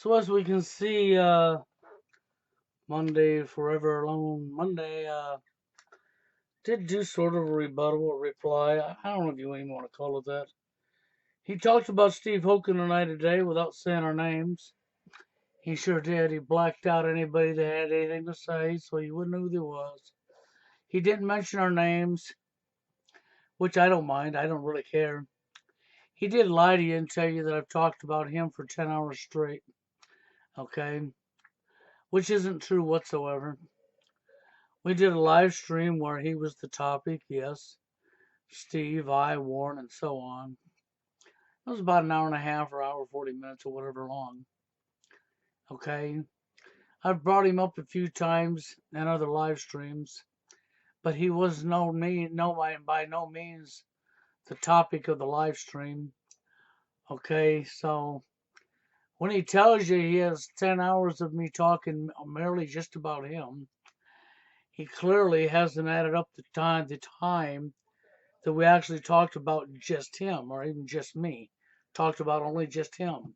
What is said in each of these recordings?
So as we can see, Monday, Forever Alone Monday, did do sort of a rebuttal or reply. I don't know if you even want to call it that. He talked about Steve Hoken and I today without saying our names. He sure did. He blacked out anybody that had anything to say, so you wouldn't know who they was. He didn't mention our names, which I don't mind. I don't really care. He did lie to you and tell you that I've talked about him for 10 hours straight. Okay? Which isn't true whatsoever. We did a live stream where he was the topic, yes. Steve, I, Warren, and so on. It was about an hour and a half or hour 40 minutes or whatever long. Okay. I've brought him up a few times in other live streams, but he was by no means the topic of the live stream. Okay, so when he tells you he has 10 hours of me talking merely just about him, he clearly hasn't added up the time that we actually talked about just him, or even just me, talked about only just him.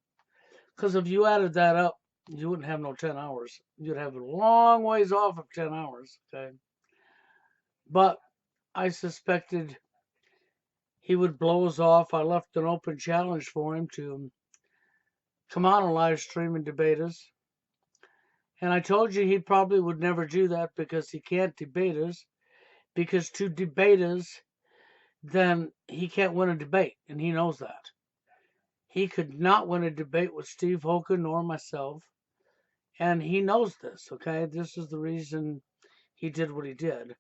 Because if you added that up, you wouldn't have no 10 hours. You'd have a long ways off of 10 hours, okay? But I suspected he would blow us off. I left an open challenge for him to come on a live stream and debate us. And I told you he probably would never do that because he can't debate us. Because to debate us, then he can't win a debate, and he knows that. He could not win a debate with Steve Hoken nor myself, and he knows this, okay? This is the reason he did what he did.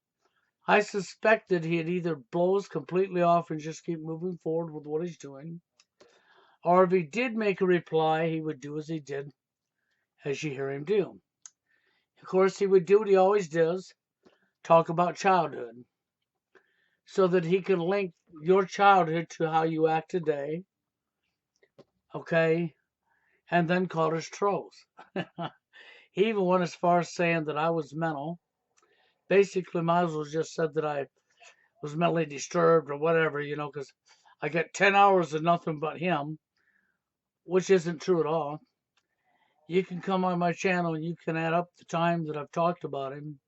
I suspected he'd either blow us completely off and just keep moving forward with what he's doing, or if he did make a reply, he would do as he did, as you hear him do. Of course, he would do what he always does, talk about childhood, so that he could link your childhood to how you act today, okay? And then call us trolls. He even went as far as saying that I was mental. Basically, might as well just said that I was mentally disturbed or whatever, because I get 10 hours of nothing but him, which isn't true at all. You can come on my channel and you can add up the time that I've talked about him,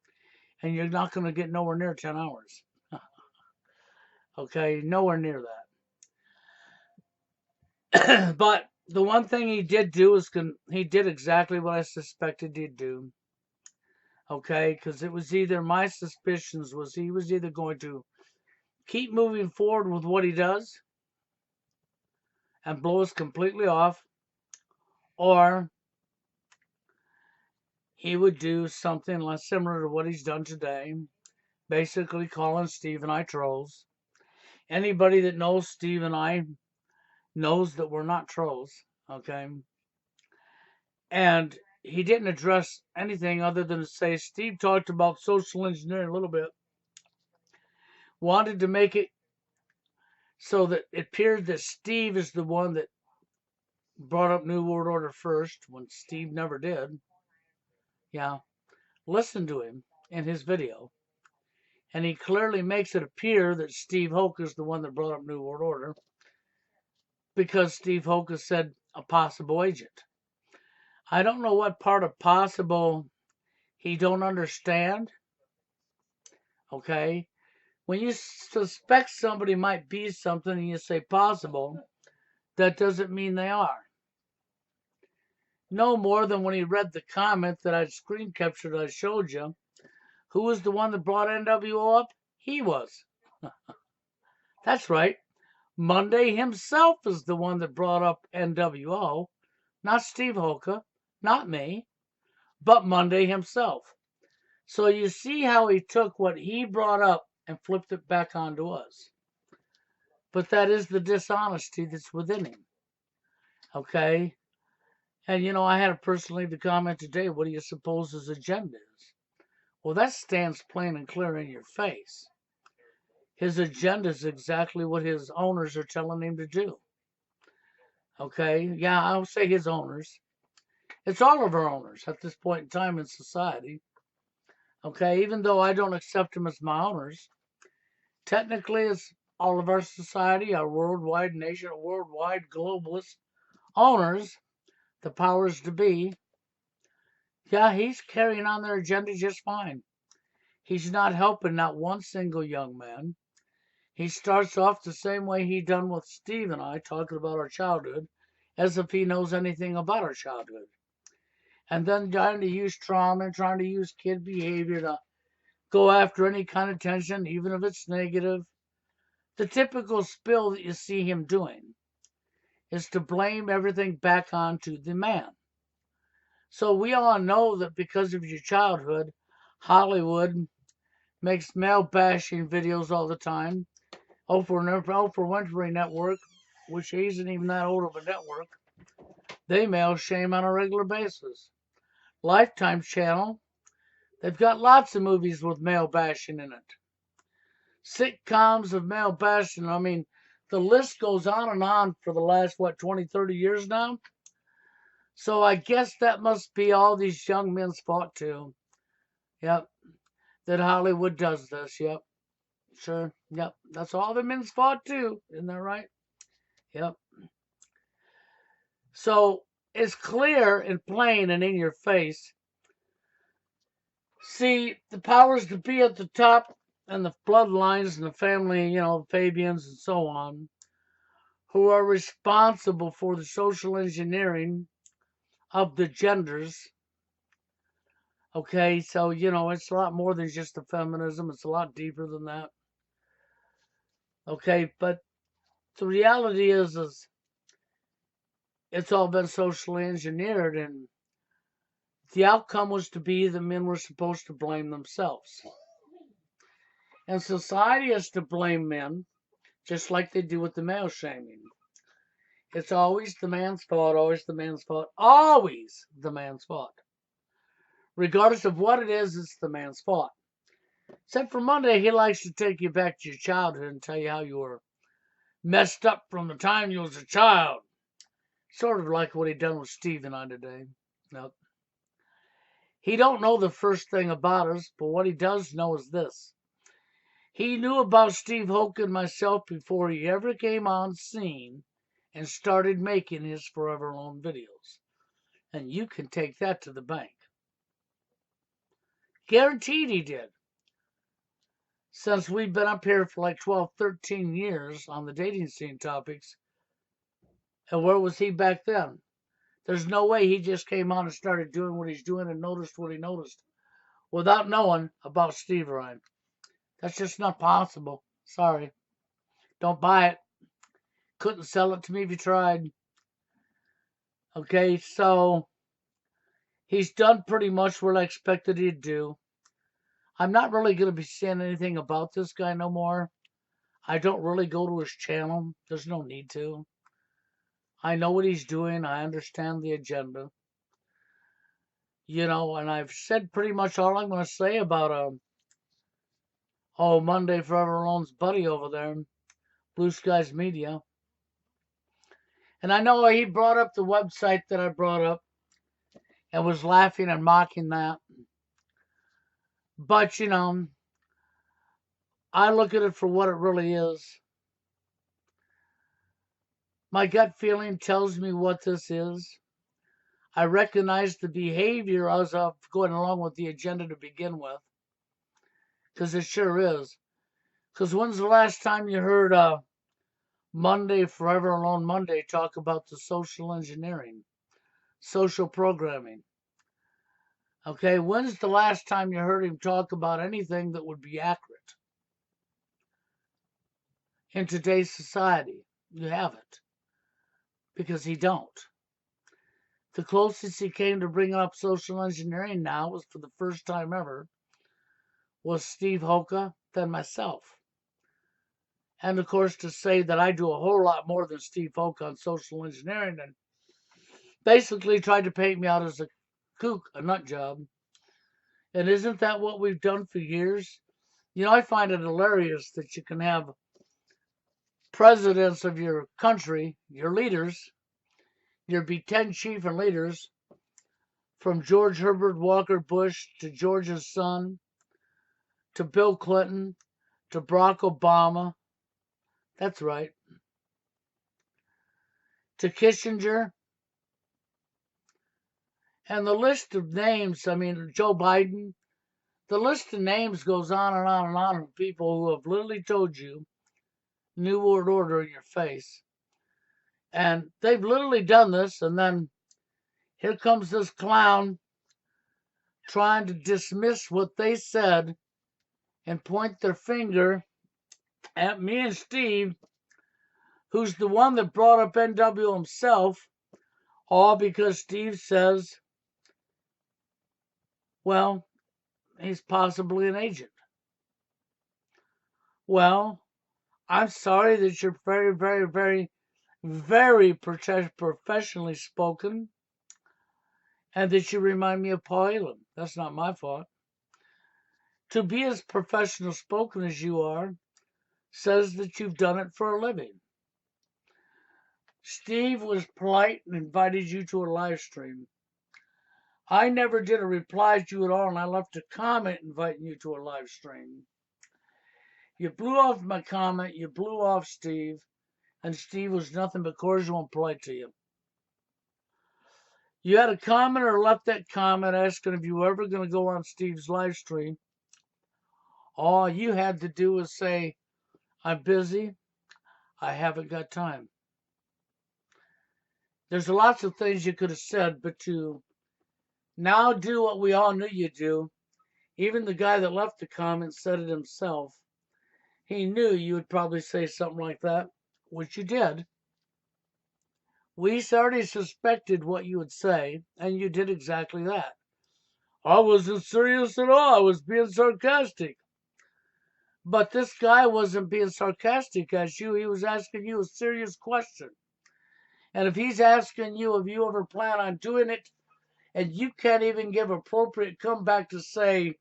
and you're not going to get nowhere near 10 hours. Okay, nowhere near that. But the one thing he did do is he did exactly what I suspected he'd do. Okay, because it was either my suspicions was he was either going to keep moving forward with what he does and blow us completely off, or he would do something less similar to what he's done today, basically calling Steve and I trolls. Anybody that knows Steve and I knows that we're not trolls, okay? And he didn't address anything other than to say Steve talked about social engineering a little bit, wanted to make it so that it appeared that Steve is the one that brought up New World Order first, when Steve never did. Yeah, listen to him in his video. And he clearly makes it appear that Steve Hoke is the one that brought up New World Order, because Steve Hoke has said a possible agent. I don't know what part of possible he don't understand. Okay, when you suspect somebody might be something and you say possible, that doesn't mean they are. No more than when he read the comment that I screen captured I showed you. Who was the one that brought NWO up? He was. That's right. Monday himself is the one that brought up NWO, not Steve Hoka, not me, but Monday himself. So you see how he took what he brought up and flipped it back onto us. But that is the dishonesty that's within him. Okay? And I had a person leave the comment today, what do you suppose his agenda is? Well, that stands plain and clear in your face. His agenda is exactly what his owners are telling him to do. Okay? Yeah, I'll say his owners. It's all of our owners at this point in time in society. Okay? Even though I don't accept them as my owners, technically it's all of our society, our worldwide nation, our worldwide globalist owners the powers to be, yeah, he's carrying on their agenda just fine. He's not helping not one single young man. He starts off the same way he done with Steve and I, talking about our childhood, as if he knows anything about our childhood. And then trying to use trauma and trying to use kid behavior to go after any kind of attention, even if it's negative. The typical spill that you see him doing is to blame everything back onto the man. So we all know that because of your childhood, Hollywood makes male bashing videos all the time. Oprah Winfrey Network, which isn't even that old of a network, they male shame on a regular basis. Lifetime Channel, they've got lots of movies with male bashing in it. Sitcoms of male bashing. I mean, the list goes on for the last, 20, 30 years now? So I guess that must be all these young men's fault too. Yep. That Hollywood does this. Yep. Sure. Yep. That's all the men's fault too. Isn't that right? Yep. So it's clear and plain and in your face. See, the powers that be at the top and the bloodlines and the family, Fabians and so on, who are responsible for the social engineering of the genders. Okay, so, it's a lot more than just the feminism. It's a lot deeper than that. Okay, but the reality is it's all been socially engineered, and the outcome was to be the men were supposed to blame themselves. And society is to blame men, just like they do with the male shaming. It's always the man's fault, always the man's fault, always the man's fault. Regardless of what it is, it's the man's fault. Except for Monday, he likes to take you back to your childhood and tell you how you were messed up from the time you was a child. Sort of like what he done with Steve and I today. Nope. He don't know the first thing about us, but what he does know is this. He knew about Steve Hoke and myself before he ever came on scene and started making his Forever Alone videos. And you can take that to the bank. Guaranteed he did. Since we've been up here for like 12, 13 years on the dating scene topics, and where was he back then? There's no way he just came on and started doing what he's doing and noticed what he noticed without knowing about Steve Ryan. That's just not possible. Sorry. Don't buy it. Couldn't sell it to me if you tried. Okay, so he's done pretty much what I expected he'd do. I'm not really going to be saying anything about this guy no more. I don't really go to his channel. There's no need to. I know what he's doing. I understand the agenda. And I've said pretty much all I'm going to say about Monday Forever Alone's buddy over there, Blue Skies Media. And I know he brought up the website that I brought up and was laughing and mocking that. But, I look at it for what it really is. My gut feeling tells me what this is. I recognize the behavior as of going along with the agenda to begin with. Because it sure is. Because when's the last time you heard Monday, Forever Alone Monday, talk about the social engineering, social programming? Okay, when's the last time you heard him talk about anything that would be accurate in today's society? You haven't. Because he don't. The closest he came to bringing up social engineering now was for the first time ever was Steve Hoka, then myself. And of course, to say that I do a whole lot more than Steve Hoka on social engineering and basically tried to paint me out as a kook, a nut job. And isn't that what we've done for years? I find it hilarious that you can have presidents of your country, your leaders, your B-10 chief and leaders, from George Herbert Walker Bush to George's son, to Bill Clinton, to Barack Obama. That's right. To Kissinger, And the list of names, I mean, Joe Biden, the list of names goes on and on and on of people who have literally told you New World Order in your face. And they've literally done this, and then here comes this clown trying to dismiss what they said and point their finger at me and Steve, who's the one that brought up NW himself, all because Steve says, well, he's possibly an agent. Well, I'm sorry that you're very, very, very, very professionally spoken and that you remind me of Paul Elam. That's not my fault. To be as professional spoken as you are says that you've done it for a living. Steve was polite and invited you to a live stream. I never did a reply to you at all, and I left a comment inviting you to a live stream. You blew off my comment, you blew off Steve, and Steve was nothing but cordial and polite to you. You had a comment or left that comment asking if you were ever going to go on Steve's live stream. All you had to do was say, I'm busy, I haven't got time. There's lots of things you could have said, but to now do what we all knew you'd do, even the guy that left the comment said it himself. He knew you would probably say something like that, which you did. We already suspected what you would say, and you did exactly that. I wasn't serious at all. I was being sarcastic. But this guy wasn't being sarcastic at you. He was asking you a serious question. And if he's asking you if you ever plan on doing it, and you can't even give appropriate comeback to say,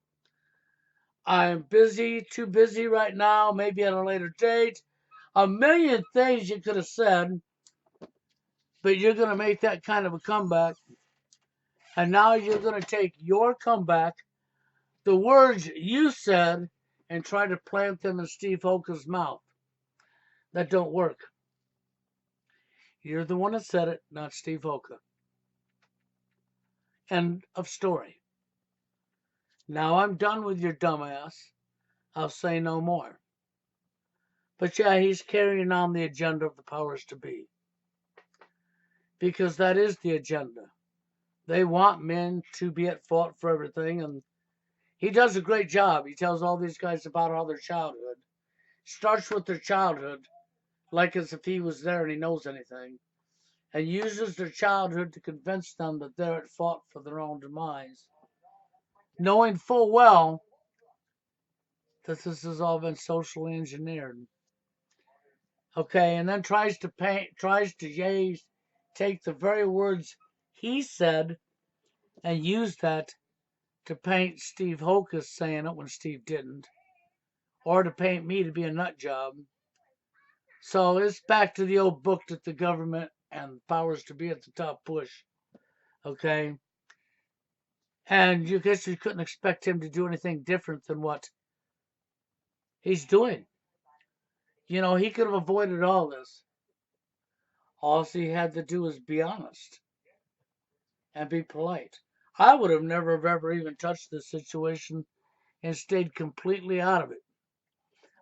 I'm busy, too busy right now, maybe at a later date, a million things you could have said, but you're going to make that kind of a comeback. And now you're going to take your comeback, the words you said, and try to plant them in Steve Hoka's mouth. That don't work. You're the one that said it, not Steve Hoka. End of story. Now I'm done with your dumbass. I'll say no more. But yeah, he's carrying on the agenda of the powers to be. Because that is the agenda. They want men to be at fault for everything, and he does a great job. He tells all these guys about all their childhood. Starts with their childhood, like as if he was there and he knows anything, and uses their childhood to convince them that they're at fault for their own demise, knowing full well that this has all been socially engineered. Okay, and then tries to take the very words he said and use that to paint Steve Hokus saying it when Steve didn't, or to paint me to be a nut job. So it's back to the old book that the government and powers to be at the top push. Okay? And you guess you couldn't expect him to do anything different than what he's doing. You know, he could have avoided all this. All he had to do was be honest and be polite. I would have never have ever even touched this situation and stayed completely out of it.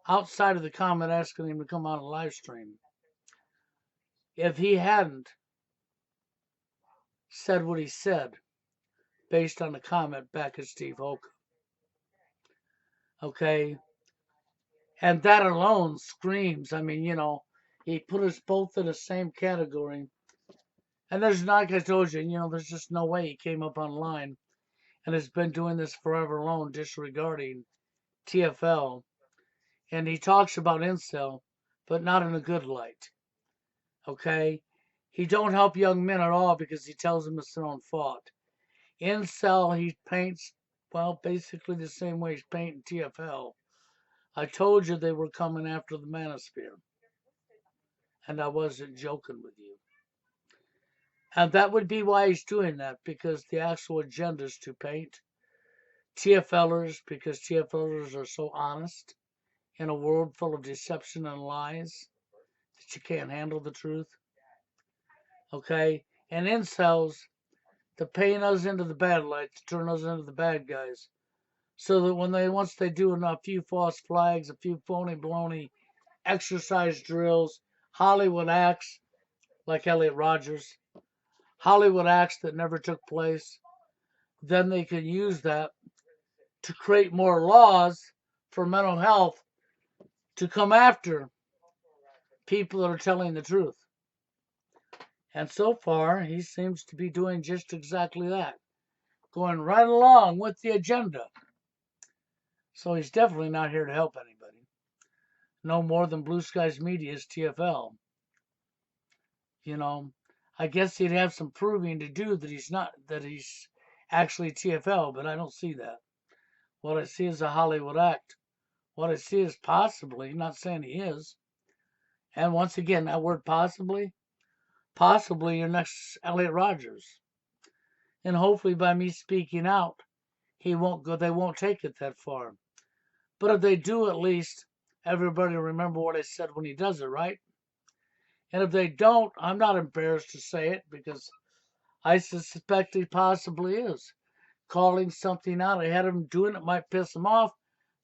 Outside of the comment asking him to come on a live stream. If he hadn't said what he said based on the comment back at Steve Hoka. Okay? And that alone screams, I mean, you know, he put us both in the same category. And there's, like I told you, there's just no way he came up online and has been doing this forever alone, disregarding TFL. And he talks about incel, but not in a good light. Okay? He don't help young men at all because he tells them it's their own fault. Incel, he paints, well, basically the same way he's painting TFL. I told you they were coming after the manosphere. And I wasn't joking with you. And that would be why he's doing that, because the actual agenda is to paint TFLers, because TFLers are so honest in a world full of deception and lies that you can't handle the truth. Okay? And incels, to paint us into the bad light, to turn us into the bad guys. So that once they do a few false flags, a few phony baloney exercise drills, Hollywood acts like Elliot Rodgers, Hollywood acts that never took place, then they can use that to create more laws for mental health to come after people that are telling the truth. And so far, he seems to be doing just exactly that, going right along with the agenda. So he's definitely not here to help anybody. No more than Blue Skies Media's TFL. You know, I guess he'd have some proving to do that he's actually TFL, but I don't see that. What I see is a Hollywood act. What I see is possibly, not saying he is, and once again, that word possibly your next Elliot Rodgers. And hopefully by me speaking out, they won't take it that far. But if they do, at least everybody remember what I said when he does it, right? And if they don't, I'm not embarrassed to say it because I suspect he possibly is. Calling something out ahead of him doing it might piss them off,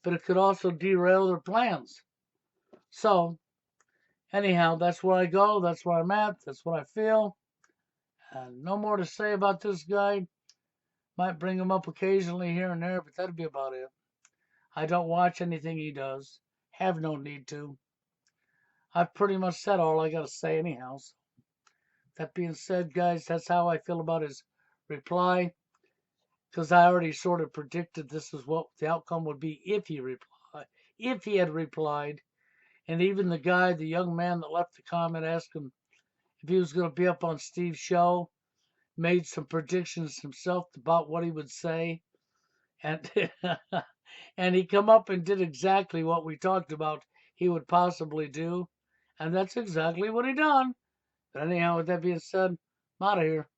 but it could also derail their plans. So, anyhow, that's where I go. That's where I'm at. That's what I feel. And no more to say about this guy. Might bring him up occasionally here and there, but that'd be about it. I don't watch anything he does. Have no need to. I've pretty much said all I got to say anyhow. So that being said, guys, that's how I feel about his reply. Because I already sort of predicted this is what the outcome would be if he had replied. And even the young man that left the comment, asked him if he was going to be up on Steve's show, made some predictions himself about what he would say. And and he come up and did exactly what we talked about he would possibly do. And that's exactly what he done. But anyhow, with that being said, I'm out of here.